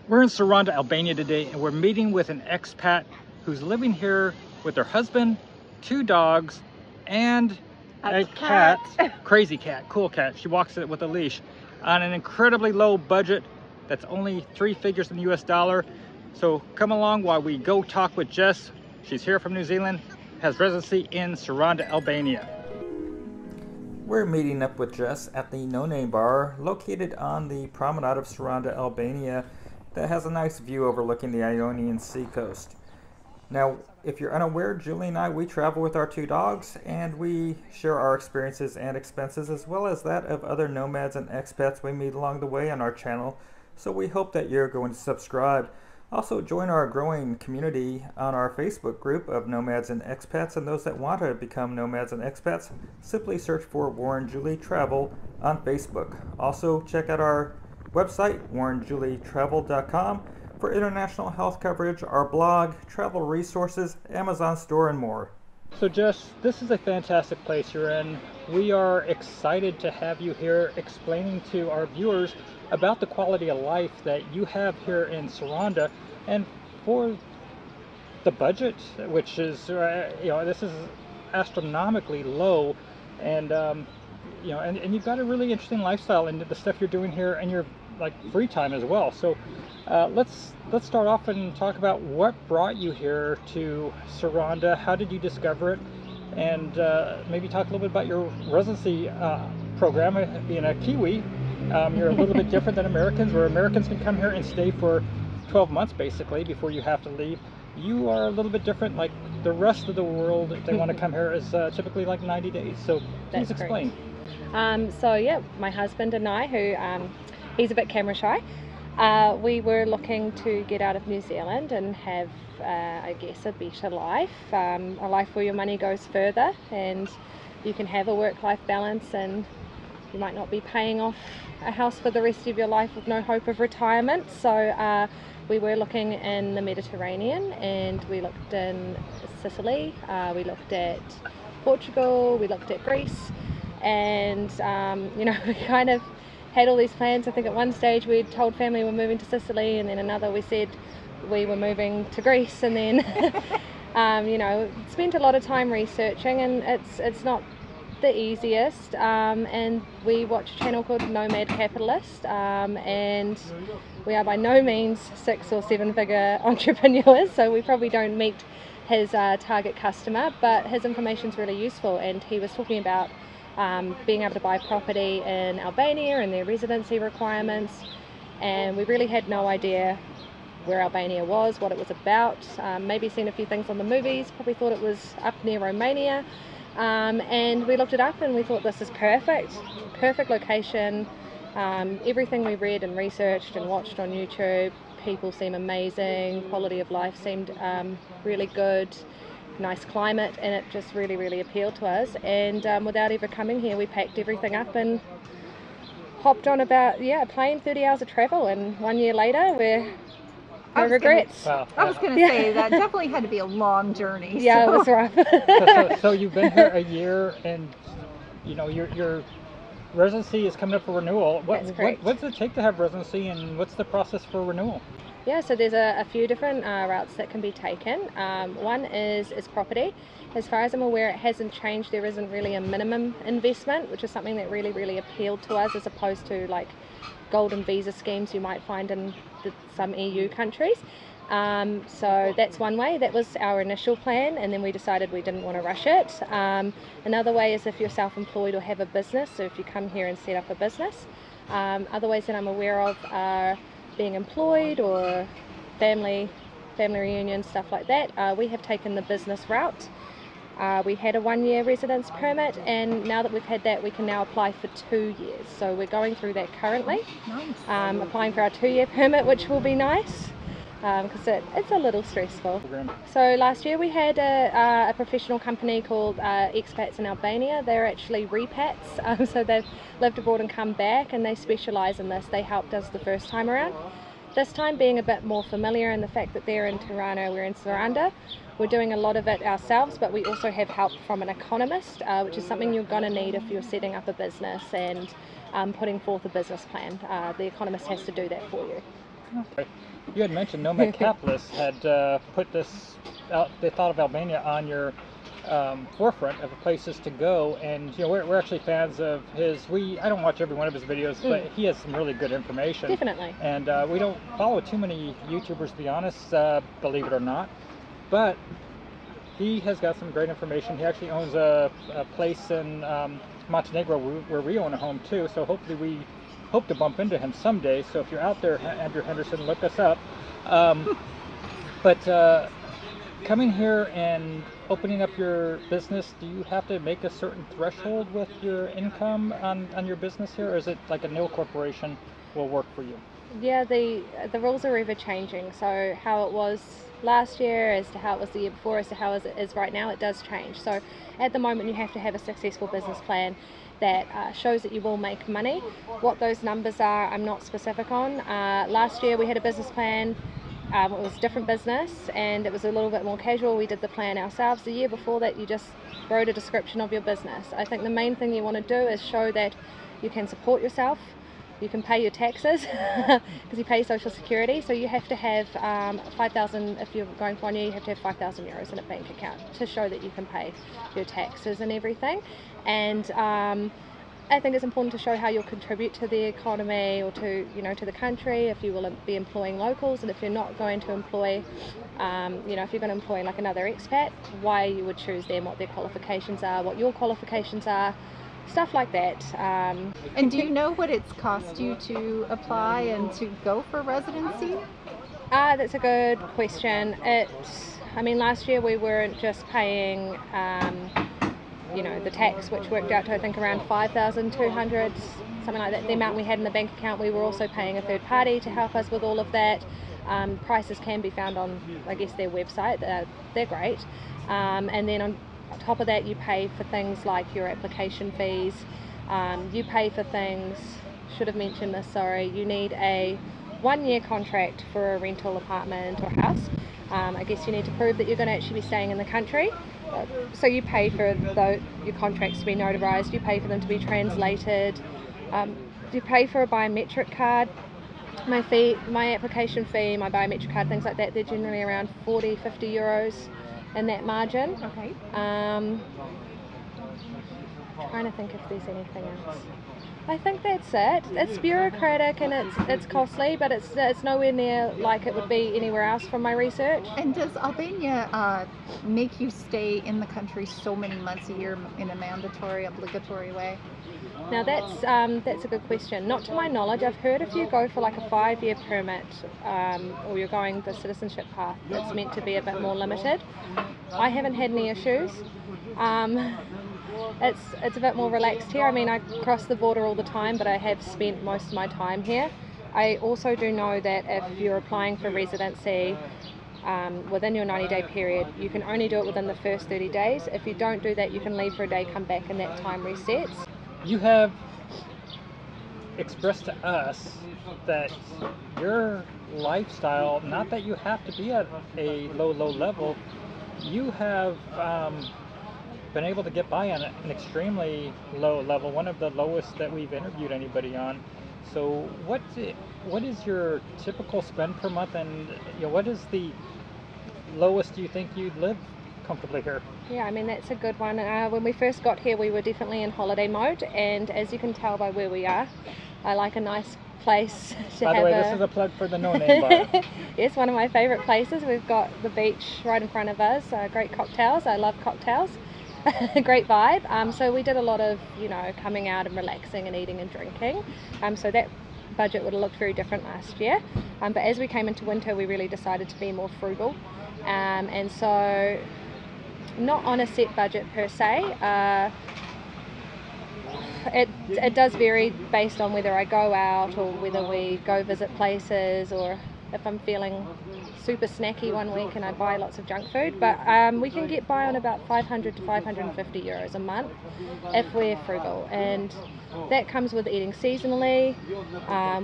We're in Saranda, Albania today, and we're meeting with an expat who's living here with her husband, 2 dogs, and a cat. Crazy cat, cool cat. She walks it with a leash on an incredibly low budget that's only 3 figures in the US dollar. So come along while we go talk with Jess. She's here from New Zealand, has residency in Saranda, Albania. We're meeting up with Jess at the No Name Bar located on the promenade of Saranda, Albania, that has a nice view overlooking the Ionian Sea coast. Now, if you're unaware, Julie and I, we travel with our 2 dogs, and we share our experiences and expenses as well as that of other nomads and expats we meet along the way on our channel. So we hope that you're going to subscribe. Also, join our growing community on our Facebook group of nomads and expats, and those that want to become nomads and expats, simply search for Warren Julie Travel on Facebook. Also, check out our website, warrenjulietravel.com, for international health coverage, our blog, travel resources, Amazon store, and more. So Jess, this is a fantastic place you're in. We are excited to have you here explaining to our viewers about the quality of life that you have here in Saranda, and for the budget, which is, this is astronomically low, and and you've got a really interesting lifestyle and the stuff you're doing here and your free time as well. So let's start off and talk about what brought you here to Saranda. How did you discover it? And maybe talk a little bit about your residency program. Being a Kiwi, you're a little bit different than Americans, where Americans can come here and stay for 12 months basically before you have to leave. You are a little bit different. Like the rest of the world, if they want to come here, is typically like 90 days. So please explain. So yeah, my husband and I, who he's a bit camera shy, we were looking to get out of New Zealand and have, I guess, a better life, a life where your money goes further and you can have a work-life balance, and you might not be paying off a house for the rest of your life with no hope of retirement. So we were looking in the Mediterranean, and we looked in Sicily, we looked at Portugal, we looked at Greece, and we kind of had all these plans. I think at one stage we told family we're moving to Sicily, and then another we said we were moving to Greece, and then spent a lot of time researching, and it's not the easiest, and we watch a channel called Nomad Capitalist, and we are by no means 6 or 7 figure entrepreneurs, so we probably don't meet his target customer, but his information is really useful. And he was talking about being able to buy property in Albania and their residency requirements, and we really had no idea where Albania was, what it was about. Maybe seen a few things on the movies, probably thought it was up near Romania, and we looked it up and we thought this is perfect location. Everything we read and researched and watched on YouTube, people seem amazing, quality of life seemed really good, nice climate, and it just really appealed to us. And without ever coming here, we packed everything up and hopped on about a plane, 30 hours of travel, and 1 year later we're no regrets. I was going to say that definitely had to be a long journey. Yeah, it was rough. So you've been here a year, and your residency is coming up for renewal. What does it take to have residency, and what's the process for renewal? Yeah, so there's a few different routes that can be taken. One is property. As far as I'm aware, it hasn't changed. There isn't really a minimum investment, which is something that really appealed to us, as opposed to like golden visa schemes you might find in some EU countries. So that's one way. That was our initial plan, and then we decided we didn't want to rush it. Another way is if you're self-employed or have a business, so if you come here and set up a business. Other ways that I'm aware of are being employed or family reunion, stuff like that. We have taken the business route. We had a 1-year residence permit, and now that we've had that, we can now apply for 2 years. So we're going through that currently. Nice. Applying for our 2-year permit, which will be nice, because it's a little stressful. So last year we had a professional company called Expats in Albania. They're actually repats, so they've lived abroad and come back, and they specialise in this. They helped us the first time around. This time being a bit more familiar in the fact that they're in Tirana, we're in Saranda. We're doing a lot of it ourselves, but we also have help from an economist, which is something you're going to need if you're setting up a business and putting forth a business plan. The economist has to do that for you. You had mentioned Nomad Capitalists had put this out. They thought of Albania on your forefront of places to go, and we're actually fans of his. I don't watch every one of his videos, but he has some really good information. Definitely. And we don't follow too many YouTubers, to be honest, believe it or not. But he has got some great information. He actually owns a place in Montenegro where we own a home too. So hopefully we hope to bump into him someday. So if you're out there, Andrew Henderson, look us up. But coming here and opening up your business, do you have to make a certain threshold with your income on your business here, or is it like a nil corporation will work for you? Yeah, the rules are ever changing. So how it was last year as to how it was the year before as to how it is right now, it does change. So at the moment you have to have a successful business plan that shows that you will make money. What those numbers are, I'm not specific on. Last year we had a business plan. It was a different business and it was a little bit more casual. We did the plan ourselves. The year before that you just wrote a description of your business. I think the main thing you want to do is show that you can support yourself, you can pay your taxes because you pay Social Security. So you have to have 5,000, if you're going for 1 year, you have to have 5,000 euros in a bank account to show that you can pay your taxes and everything. And I think it's important to show how you'll contribute to the economy or to the country, if you will be employing locals, and if you're not going to employ, if you're going to employ like another expat, why you would choose them, what their qualifications are, what your qualifications are, stuff like that. And do you know what it's cost you to apply and to go for residency? That's a good question. Last year we weren't just paying the tax, which worked out to I think around 5,200, something like that, the amount we had in the bank account. We were also paying a third party to help us with all of that. Prices can be found on, I guess, their website. They're great. And then on top of that you pay for things like your application fees. You pay for things, should have mentioned this, sorry, you need a 1-year contract for a rental apartment or house. I guess you need to prove that you're going to actually be staying in the country. So you pay for your contracts to be notarized, you pay for them to be translated, you pay for a biometric card. My application fee, my biometric card, things like that, they're generally around 40-50 euros in that margin. Okay. Trying to think if there's anything else. I think that's it. It's bureaucratic and it's costly, but it's nowhere near like it would be anywhere else from my research. And does Albania make you stay in the country so many months a year in a mandatory, obligatory way? Now that's a good question. Not to my knowledge. I've heard if you go for like a 5-year permit, or you're going the citizenship path, it's meant to be a bit more limited. I haven't had any issues. It's a bit more relaxed here. I cross the border all the time, but I have spent most of my time here. I also do know that if you're applying for residency within your 90-day period, you can only do it within the first 30 days. If you don't do that, you can leave for a day, come back, and that time resets. You have expressed to us that your lifestyle, not that you have to be at a low level, you have been able to get by on an extremely low level, one of the lowest that we've interviewed anybody on. So what is your typical spend per month, and what is the lowest you think you'd live comfortably here? Yeah, that's a good one. When we first got here we were definitely in holiday mode, and as you can tell by where we are, I like a nice place to By the way, this is a plug for the No Name Bar. Yes, one of my favorite places. We've got the beach right in front of us, great cocktails. I love cocktails. Great vibe. So we did a lot of coming out and relaxing and eating and drinking, so that budget would have looked very different last year, but as we came into winter we really decided to be more frugal, and so not on a set budget per se. It does vary based on whether I go out or whether we go visit places, or if I'm feeling super snacky one week and I buy lots of junk food. But we can get by on about 500 to 550 euros a month if we're frugal, and that comes with eating seasonally.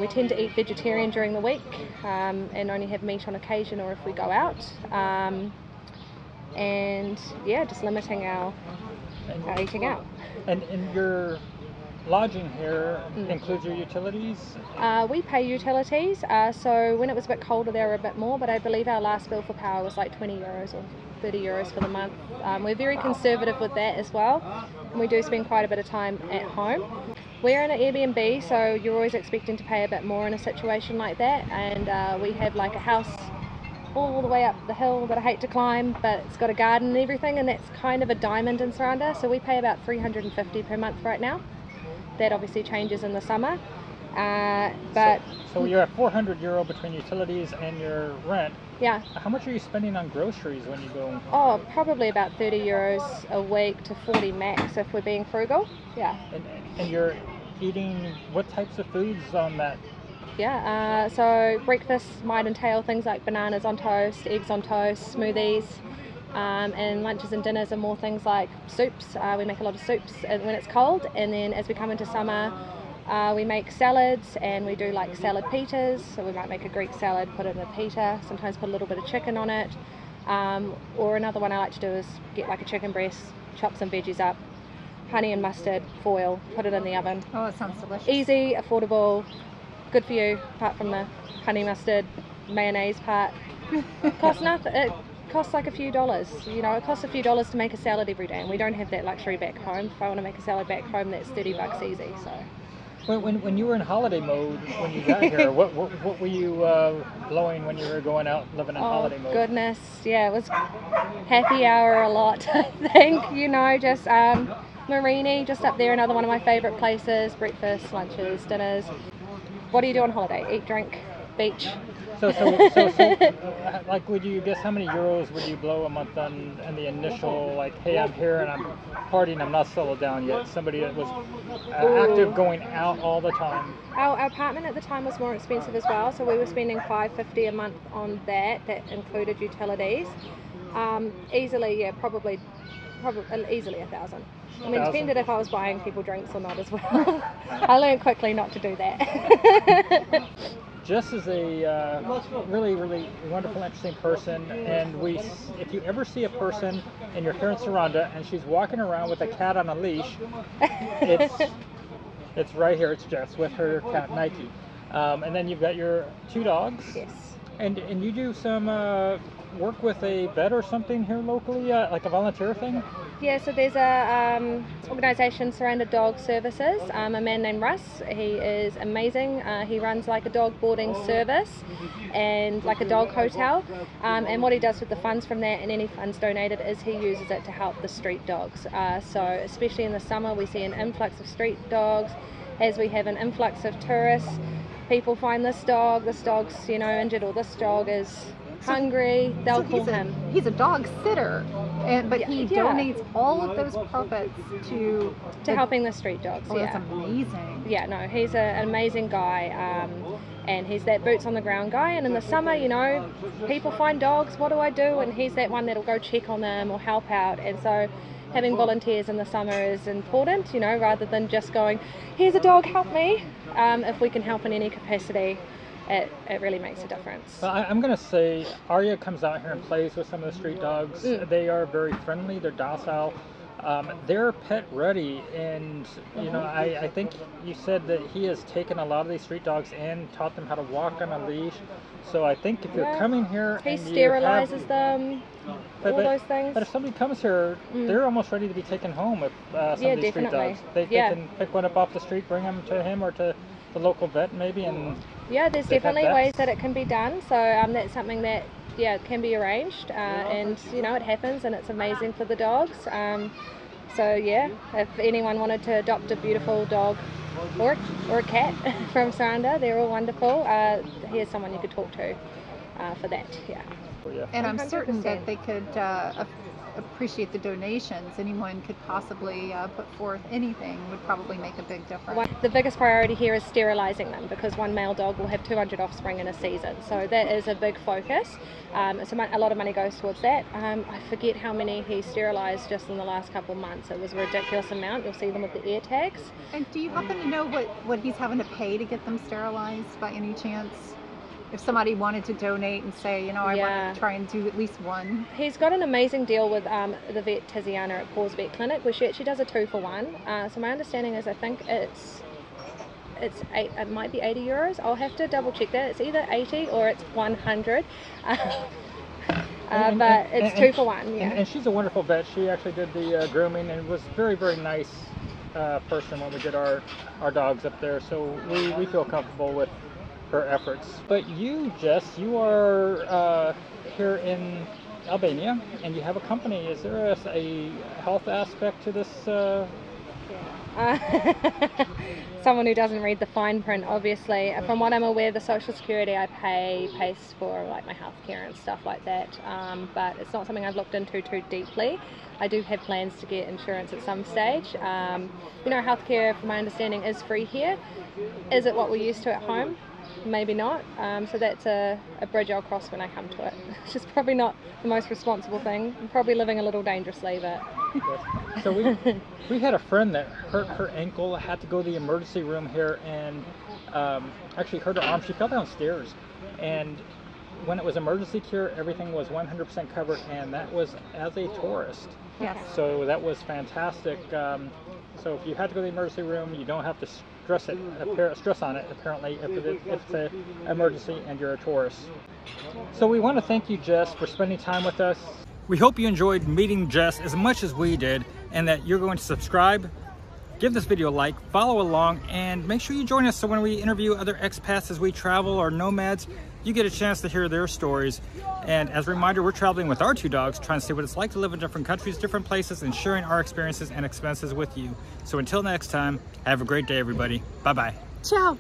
We tend to eat vegetarian during the week, and only have meat on occasion or if we go out, and yeah, just limiting our eating out. And your lodging here includes your utilities? We pay utilities, so when it was a bit colder there were a bit more, but I believe our last bill for power was like 20 euros or 30 euros for the month. We're very conservative with that as well, and we do spend quite a bit of time at home. We're in an Airbnb, so you're always expecting to pay a bit more in a situation like that, and we have like a house all the way up the hill that I hate to climb, but it's got a garden and everything, and that's kind of a diamond in Saranda, so we pay about 350 per month right now. That obviously changes in the summer, but so you're at 400 euro between utilities and your rent. Yeah. How much are you spending on groceries when you go? Oh, probably about 30 euros a week to 40 max if we're being frugal. Yeah. And you're eating what types of foods on that? Yeah, so breakfast might entail things like bananas on toast, eggs on toast, smoothies, and lunches and dinners are more things like soups. We make a lot of soups when it's cold, and then as we come into summer, we make salads, and we do like salad pitas. So we might make a Greek salad, put it in a pita, sometimes put a little bit of chicken on it. Or another one I like to do is get like a chicken breast, chop some veggies up, honey and mustard, foil, put it in the oven. Oh, it sounds delicious. Easy, affordable, good for you, apart from the honey mustard, mayonnaise part. Costs nothing. It costs like a few dollars. You know, it costs a few dollars to make a salad every day, and we don't have that luxury back home. If I want to make a salad back home, that's 30 bucks easy. So. When you were in holiday mode when you got here, what were you blowing when you were going out living in holiday mode? Oh goodness, yeah, it was happy hour a lot. I think, you know, just Marini, just up there, another one of my favourite places. Breakfast, lunches, dinners. What do you do on holiday? Eat, drink, beach. So like, would you guess how many euros would you blow a month on the initial, like, hey, I'm here and I'm partying, I'm not settled down yet? Somebody that was active, going out all the time. Our apartment at the time was more expensive as well, so we were spending $550 a month on that. That included utilities. Easily, yeah, probably easily 1,000. I mean, it depended if I was buying people drinks or not as well. I learned quickly not to do that. Jess is a really, really wonderful, interesting person, and if you ever see a person and you're here in Saranda and she's walking around with a cat on a leash, it's right here. It's Jess with her cat Nike, and then you've got your 2 dogs. Yes. And you do some work with a vet or something here locally, like a volunteer thing? Yeah, so there's a organisation, Saranda Dog Services, a man named Russ. He is amazing. He runs like a dog boarding service and like a dog hotel, and what he does with the funds from that and any funds donated is he uses it to help the street dogs. So especially in the summer we see an influx of street dogs, as we have an influx of tourists. People find this dog's, you know, injured, or this dog is hungry, they'll call him. He's a dog sitter, but he donates all of those profits to helping the street dogs. Oh, that's amazing. Yeah, no, he's an amazing guy, and he's that boots on the ground guy. And in the summer, you know, people find dogs, what do I do? And he's that one that'll go check on them or help out. And so having volunteers in the summer is important, you know, rather than just going, here's a dog, help me. If we can help in any capacity, it really makes a difference. Well, I'm going to say Arya comes out here and plays with some of the street dogs. They are very friendly, they're docile, they're pet ready, and you know, I think you said that he has taken a lot of these street dogs and taught them how to walk on a leash. So I think if you're coming here, he sterilizes them, all those things. But if somebody comes here, they're almost ready to be taken home with some of these street dogs. They can pick one up off the street, bring them to him or to the local vet maybe, and yeah, there's definitely ways that it can be done. So that's something that can be arranged, and you know, it happens, and it's amazing for the dogs. So yeah, if anyone wanted to adopt a beautiful dog or a cat from Saranda, they're all wonderful. Here's someone you could talk to for that. Yeah. And I'm certain that they could appreciate the donations. Anyone could possibly put forth anything would probably make a big difference. The biggest priority here is sterilizing them, because one male dog will have 200 offspring in a season, so that is a big focus. So a lot of money goes towards that. I forget how many he sterilized just in the last couple of months. It was a ridiculous amount. You'll see them with the air tags. And do you happen to know what he's having to pay to get them sterilized by any chance? if somebody wanted to donate and say, you know, I want to try and do at least one. He's got an amazing deal with the vet Tiziana at Paws Vet Clinic, where she actually does a 2-for-1. So my understanding is, I think it might be 80 euros. I'll have to double check that. It's either 80 or it's 100. But it's 2-for-1. Yeah. And she's a wonderful vet. She actually did the grooming and was very, very nice person when we did our dogs up there. So we feel comfortable with her efforts. But you, Jess, you are here in Albania and you have a company. Is there a health aspect to this? Someone who doesn't read the fine print, obviously. From what I'm aware, the social security I pay pays for like my healthcare and stuff like that, but it's not something I've looked into too deeply. I do have plans to get insurance at some stage. You know, healthcare, from my understanding, is free here. Is it what we're used to at home? Maybe not. So that's a bridge I'll cross when I come to it. It's just probably not the most responsible thing. I'm probably living a little dangerously, but... Yes. So we had a friend that hurt her ankle, had to go to the emergency room here, and actually hurt her arm. She fell downstairs, and when it was emergency care, everything was 100% covered, and that was as a tourist. Yes. So that was fantastic. So if you had to go to the emergency room, you don't have to stress on it, apparently, if it's an emergency and you're a tourist. So we want to thank you, Jess, for spending time with us. We hope you enjoyed meeting Jess as much as we did, and that you're going to subscribe, give this video a like, follow along, and make sure you join us so when we interview other expats as we travel or nomads, you get a chance to hear their stories. And as a reminder, we're traveling with our 2 dogs, trying to see what it's like to live in different countries, different places, and sharing our experiences and expenses with you. So until next time, have a great day, everybody. Bye-bye. Ciao.